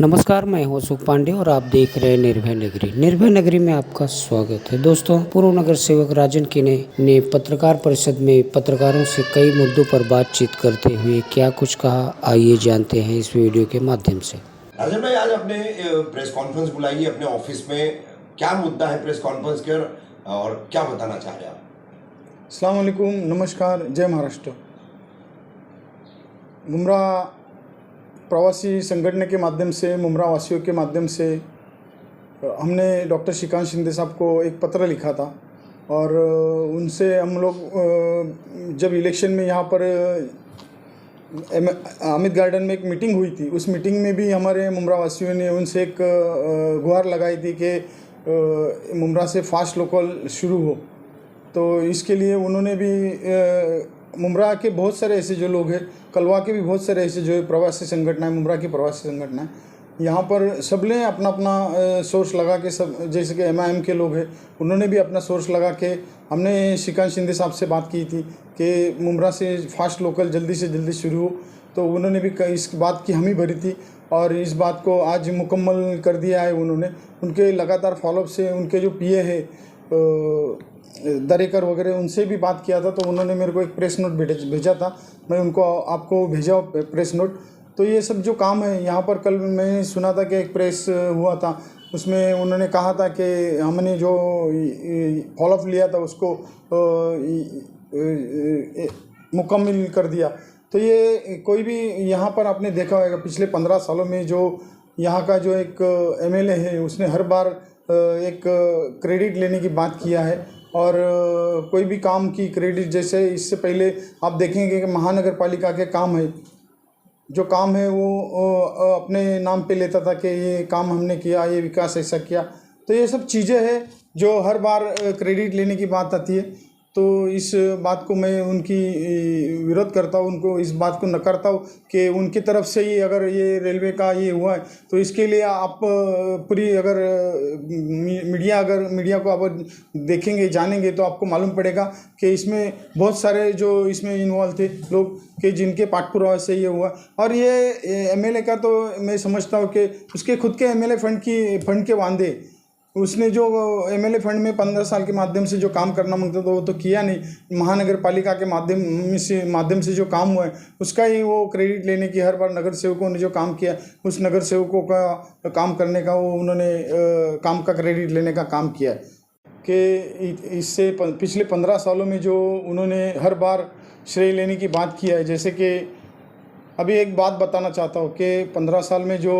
नमस्कार, मैं हूं सुख पांडे और आप देख रहे हैं निर्भय नगरी। निर्भय नगरी में आपका स्वागत है। दोस्तों, पूर्व नगर सेवक राजन किने ने पत्रकार परिषद में पत्रकारों से कई मुद्दों पर बातचीत करते हुए क्या कुछ कहा, आइए जानते हैं इस वीडियो के माध्यम से। राजन भाई, आज आपने प्रेस कॉन्फ्रेंस बुलाई है अपने ऑफिस में, क्या मुद्दा है प्रेस कॉन्फ्रेंस के और क्या बताना चाह रहे हैं आप? अस्सलाम वालेकुम, नमस्कार, जय महाराष्ट्र। मुमरा प्रवासी संगठन के माध्यम से, मुमरा वासियों के माध्यम से हमने डॉक्टर श्रीकांत शिंदे साहब को एक पत्र लिखा था और उनसे हम लोग जब इलेक्शन में यहाँ पर अमित गार्डन में एक मीटिंग हुई थी, उस मीटिंग में भी हमारे मुमरा वासियों ने उनसे एक गुहार लगाई थी कि मुमरा से फास्ट लोकल शुरू हो। तो इसके लिए उन्होंने भी मुमरा के बहुत सारे ऐसे जो लोग हैं, कलवा के भी बहुत सारे ऐसे जो प्रवासी संगठन है, मुमरा की प्रवासी संगठन है, यहाँ पर सब ने अपना अपना सोर्स लगा के, सब जैसे कि MIM के लोग हैं, उन्होंने भी अपना सोर्स लगा के, हमने श्रीकांत शिंदे साहब से बात की थी कि मुमरा से फास्ट लोकल जल्दी से जल्दी शुरू हो। तो उन्होंने भी इस बात की हामी भरी थी और इस बात को आज मुकम्मल कर दिया है उन्होंने। उनके लगातार फॉलोअप से उनके जो PA है दरेकर वगैरह, उनसे भी बात किया था, तो उन्होंने मेरे को एक प्रेस नोट भेजा था, मैं उनको आपको भेजा प्रेस नोट। तो ये सब जो काम है यहाँ पर, कल मैंने सुना था कि एक प्रेस हुआ था, उसमें उन्होंने कहा था कि हमने जो फॉलोअप लिया था उसको मुकम्मल कर दिया। तो ये कोई भी यहाँ पर आपने देखा होगा पिछले 15 सालों में जो यहाँ का जो एक MLA है, उसने हर बार एक क्रेडिट लेने की बात किया है और कोई भी काम की क्रेडिट, जैसे इससे पहले आप देखेंगे कि महानगर पालिका के काम है, जो काम है वो अपने नाम पे लेता था कि ये काम हमने किया, ये विकास ऐसा किया। तो ये सब चीज़ें हैं जो हर बार क्रेडिट लेने की बात आती है। तो इस बात को मैं उनकी विरोध करता हूँ, उनको इस बात को नकारता हूँ कि उनकी तरफ से ही अगर ये रेलवे का ये हुआ है तो इसके लिए आप पूरी अगर मीडिया को आप देखेंगे, जानेंगे, तो आपको मालूम पड़ेगा कि इसमें बहुत सारे जो इसमें इन्वॉल्व थे लोग कि जिनके पाठपुरावा से ये हुआ। और ये MLA का तो मैं समझता हूँ कि उसके खुद के MLA फंड के वांदे, उसने जो MLA फंड में 15 साल के माध्यम से जो काम करना मांगता था वो तो किया नहीं। महानगर पालिका के माध्यम से जो काम हुआ है उसका ही वो क्रेडिट लेने की, हर बार नगर सेवकों ने जो काम किया उस नगर सेवकों का काम करने का वो उन्होंने काम का क्रेडिट लेने का काम किया है। कि इससे पिछले 15 सालों में जो उन्होंने हर बार श्रेय लेने की बात किया है। जैसे कि अभी एक बात बताना चाहता हूँ कि 15 साल में जो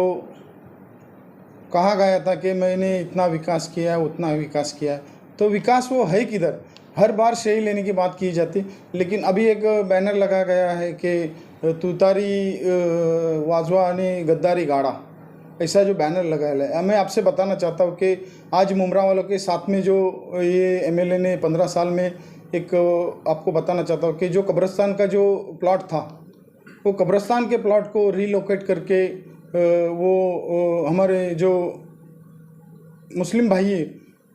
कहा गया था कि मैंने इतना विकास किया है, उतना विकास किया है, तो विकास वो है किधर? हर बार श्रेय लेने की बात की जाती। लेकिन अभी एक बैनर लगा गया है कि तुतारी वाजवा ने गद्दारी गाड़ा, ऐसा जो बैनर लगाया है। मैं आपसे बताना चाहता हूँ कि आज मुमरा वालों के साथ में जो ये MLA ने 15 साल में एक आपको बताना चाहता हूँ कि जो कब्रिस्तान का जो प्लॉट था, वो कब्रिस्तान के प्लॉट को रीलोकेट करके वो हमारे जो मुस्लिम भाई हैं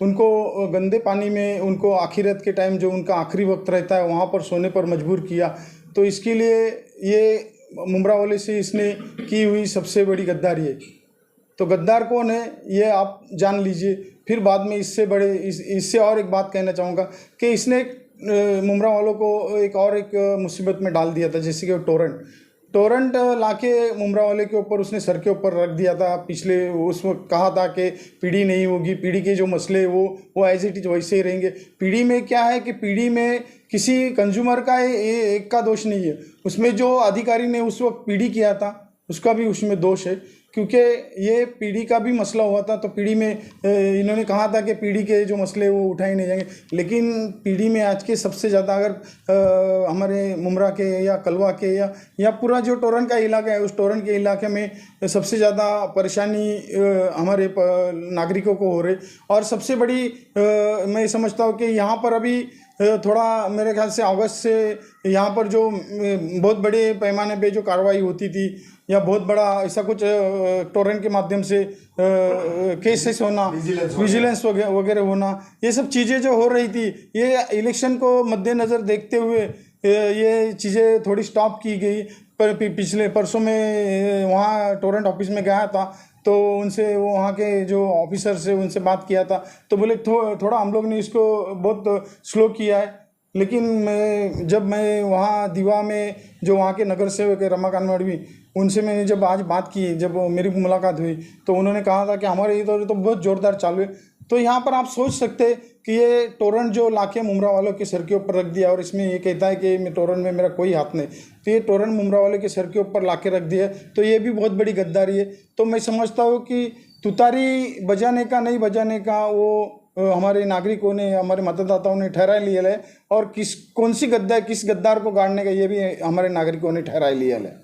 उनको गंदे पानी में, उनको आखिरत के टाइम जो उनका आखिरी वक्त रहता है वहाँ पर सोने पर मजबूर किया। तो इसके लिए ये मुमरा वाले से इसने की हुई सबसे बड़ी गद्दारी है। तो गद्दार कौन है ये आप जान लीजिए। फिर बाद में इससे और एक बात कहना चाहूँगा कि इसने मुमरा वालों को एक मुसीबत में डाल दिया था, जैसे कि टोरेंट लाके मुमरा वाले के ऊपर उसने सर के ऊपर रख दिया था। पिछले उस वक्त कहा था कि पीढ़ी नहीं होगी, पीढ़ी के जो मसले वो एज इट इज वैसे ही रहेंगे। पीढ़ी में क्या है कि पीढ़ी में किसी कंज्यूमर का एक का दोष नहीं है, उसमें जो अधिकारी ने उस वक्त पीढ़ी किया था उसका भी उसमें दोष है, क्योंकि ये पीढ़ी का भी मसला हुआ था। तो पीढ़ी में इन्होंने कहा था कि पीढ़ी के जो मसले वो उठाए नहीं जाएंगे, लेकिन पीढ़ी में आज के सबसे ज़्यादा अगर हमारे मुमरा के या कलवा के या पूरा जो टोरन का इलाका है, उस टोरन के इलाके में सबसे ज़्यादा परेशानी हमारे नागरिकों को हो रही। और सबसे बड़ी मैं समझता हूँ कि यहाँ पर अभी थोड़ा मेरे ख्याल से अगस्त से यहाँ पर जो बहुत बड़े पैमाने पे जो कार्रवाई होती थी या बहुत बड़ा ऐसा कुछ टोरेंट के माध्यम से केसेस होना, विजिलेंस वगैरह होना, ये सब चीज़ें जो हो रही थी, ये इलेक्शन को मद्देनज़र देखते हुए ये चीज़ें थोड़ी स्टॉप की गई। पर पिछले परसों में वहाँ टोरेंट ऑफिस में गया था तो उनसे वो वहाँ के जो ऑफिसर से उनसे बात किया था, तो बोले थोड़ा हम लोग ने इसको बहुत स्लो किया है। लेकिन जब मैं वहाँ दीवा में जो वहाँ के नगर सेवक है रमाकांत मडवी, उनसे मैंने जब आज बात की, जब मेरी मुलाकात हुई, तो उन्होंने कहा था कि हमारे इधर तो बहुत ज़ोरदार चालू है। तो यहाँ पर आप सोच सकते हैं कि ये टोरेंट जो लाके मुमरा वालों के सर के ऊपर रख दिया, और इसमें ये कहता है कि मैं टोरेंट में मेरा कोई हाथ नहीं, तो ये टोरेंट मुमरा वालों के सर के ऊपर लाके रख दिया, तो ये भी बहुत बड़ी गद्दारी है। तो मैं समझता हूँ कि तुतारी बजाने का नहीं बजाने का वो हमारे नागरिकों ने, हमारे मतदाताओं ने ठहरा लिया है, और कौन सी किस गद्दार को गाड़ने का ये भी हमारे नागरिकों ने ठहरा लिया है।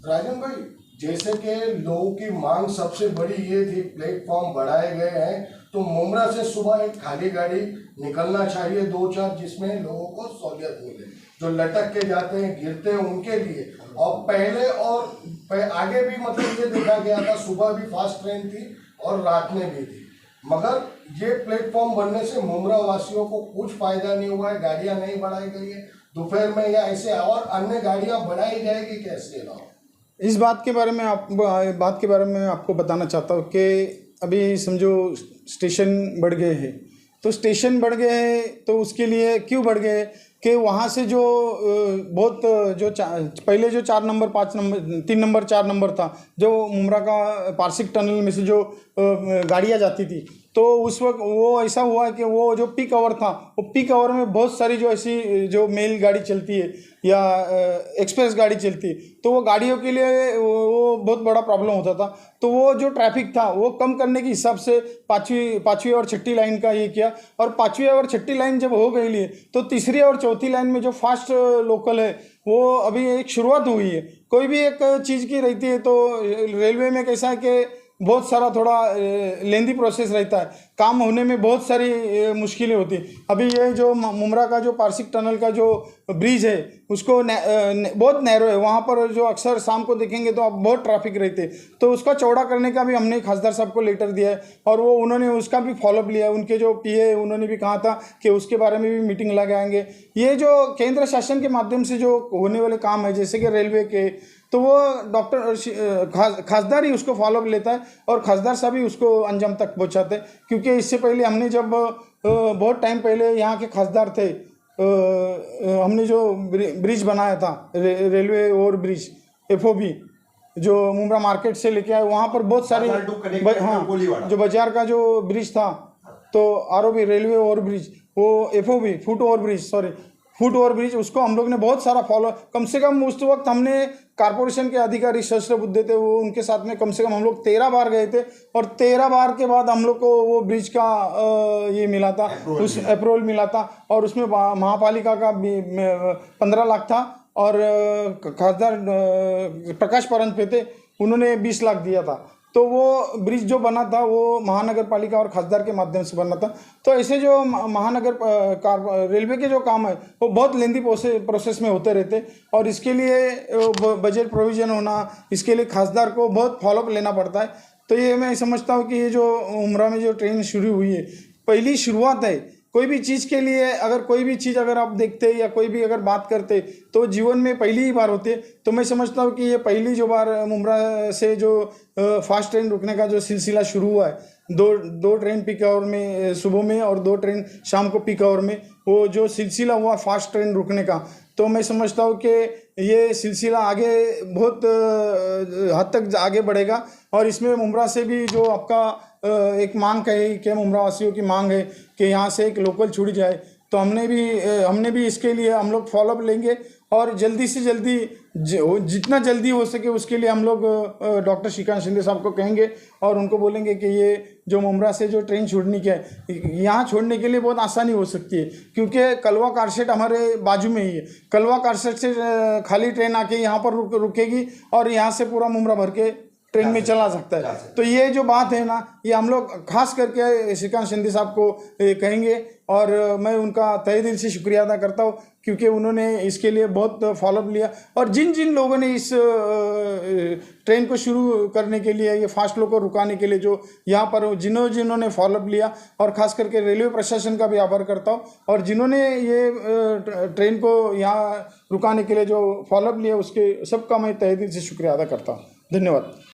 राजन भाई, जैसे कि लोगों की मांग सबसे बड़ी ये थी, प्लेटफॉर्म बढ़ाए गए हैं, तो मुमरा से सुबह एक खाली गाड़ी निकलना चाहिए 2-4, जिसमें लोगों को सहूलियत मिले, जो लटक के जाते हैं गिरते हैं उनके लिए। और पहले और आगे भी मतलब ये देखा गया था, सुबह भी फास्ट ट्रेन थी और रात में भी थी, मगर ये प्लेटफॉर्म बनने से मुमरा वासियों को कुछ फायदा नहीं हुआ है। गाड़ियां नहीं बढ़ाई गई है दोपहर में, या ऐसे और अन्य गाड़ियां बढ़ाई जाएगी कैसे ना। इस बात के बारे में आपको बताना चाहता हूँ कि अभी समझो स्टेशन बढ़ गए हैं, तो स्टेशन बढ़ गए हैं तो उसके लिए क्यों बढ़ गए कि वहाँ से जो बहुत जो पहले जो 4 नंबर 5 नंबर 3 नंबर 4 नंबर था, जो मुमरा का पारसिक टनल में से जो गाड़ियाँ जाती थी, तो उस वक्त वो ऐसा हुआ कि वो जो पीक आवर था, वो पीक आवर में बहुत सारी जो ऐसी जो मेल गाड़ी चलती है या एक्सप्रेस गाड़ी चलती है, तो वो गाड़ियों के लिए वो बहुत बड़ा प्रॉब्लम होता था। तो वो जो ट्रैफिक था वो कम करने के हिसाब से पाँचवीं और छठी लाइन का ये किया, और 5वीं और छठी लाइन जब हो गई लिए, तो 3री और 4थी लाइन में जो फास्ट लोकल है वो अभी एक शुरुआत हुई है। कोई भी एक चीज़ की रहती है तो रेलवे में कैसा है कि बहुत सारा थोड़ा लेंदी प्रोसेस रहता है, काम होने में बहुत सारी मुश्किलें होती। अभी ये जो मुमरा का जो पारसिक टनल का जो ब्रिज है उसको बहुत नैरो है, वहाँ पर जो अक्सर शाम को देखेंगे तो अब बहुत ट्रैफिक रहते, तो उसका चौड़ा करने का भी हमने खासदार साहब को लेटर दिया है, और वो उन्होंने उसका भी फॉलोअप लिया। उनके जो पीए उन्होंने भी कहा था कि उसके बारे में भी मीटिंग लगाएंगे। ये जो केंद्र शासन के माध्यम से जो होने वाले काम है जैसे कि रेलवे के, तो वो डॉक्टर खासदार ही उसको फॉलोअप लेता है और खासदार साहब ही उसको अंजाम तक पहुंचाते हैं। क्योंकि इससे पहले हमने जब बहुत टाइम पहले यहाँ के खासदार थे, हमने जो ब्रिज बनाया था रेलवे ओवर ब्रिज FOB जो मुमरा मार्केट से लेके आए, वहाँ पर बहुत सारे हाँ जो बाजार का जो ब्रिज था, तो ROB रेलवे ओवर ब्रिज, वो FOB फुट ओवर ब्रिज, उसको हम लोग ने बहुत सारा फॉलो, कम से कम उस वक्त हमने कारपोरेशन के अधिकारी शस्त्र बुद्धे थे, वो उनके साथ में कम से कम हम लोग 13 बार गए थे, और 13 बार के बाद हम लोग को वो ब्रिज का ये मिला था, उस अप्रूवल मिला था, और उसमें महापालिका का 15 लाख था, और खासदार प्रकाश परंत पे थे, उन्होंने 20 लाख दिया था। तो वो ब्रिज जो बना था वो महानगर पालिका और खासदार के माध्यम से बना था। तो ऐसे जो महानगर रेलवे के जो काम है वो बहुत लेंदी प्रोसेस में होते रहते, और इसके लिए बजट प्रोविज़न होना, इसके लिए खासदार को बहुत फॉलोअप लेना पड़ता है। तो ये मैं समझता हूँ कि ये जो उमरा में जो ट्रेन शुरू हुई है, पहली शुरुआत है। कोई भी चीज़ के लिए अगर कोई भी चीज़ अगर आप देखते या कोई भी अगर बात करते तो जीवन में पहली ही बार होती है। तो मैं समझता हूँ कि ये पहली जो बार मुमरा से जो फास्ट ट्रेन रुकने का जो सिलसिला शुरू हुआ है, दो ट्रेन पीक आवर में सुबह में और 2 ट्रेन शाम को पीक आवर में, वो जो सिलसिला हुआ फास्ट ट्रेन रुकने का, तो मैं समझता हूँ कि ये सिलसिला आगे बहुत हद तक आगे बढ़ेगा। और इसमें मुमरा से भी जो आपका एक मांग है कि मुमरा वासियों की मांग है कि यहाँ से एक लोकल छूट जाए, तो हमने भी इसके लिए हम लोग फॉलोअप लेंगे, और जल्दी से जल्दी जितना जल्दी हो सके उसके लिए हम लोग डॉक्टर श्रीकांत शिंदे साहब को कहेंगे और उनको बोलेंगे कि ये जो मुमरा से जो ट्रेन छोड़ने की है, यहाँ छोड़ने के लिए बहुत आसानी हो सकती है, क्योंकि कलवा कारशेड हमारे बाजू में ही है। कलवा कारशेड से खाली ट्रेन आके यहाँ पर रुकेगी और यहाँ से पूरा मुमरा भर के ट्रेन में चला सकता है। तो ये जो बात है ना, ये हम लोग खास करके श्रीकांत शिंदे साहब को कहेंगे, और मैं उनका तहे दिल से शुक्रिया अदा करता हूँ, क्योंकि उन्होंने इसके लिए बहुत फॉलोअप लिया। और जिन लोगों ने इस ट्रेन को शुरू करने के लिए, ये फास्ट लोग को रुकाने के लिए जो यहाँ पर जिन्होंने फॉलोअप लिया, और ख़ास करके रेलवे प्रशासन का भी आभार करता हूँ, और जिन्होंने ये ट्रेन को यहाँ रुकाने के लिए जो फॉलोअप लिया उसके सबका मैं तहे दिल से शुक्रिया अदा करता हूँ। धन्यवाद।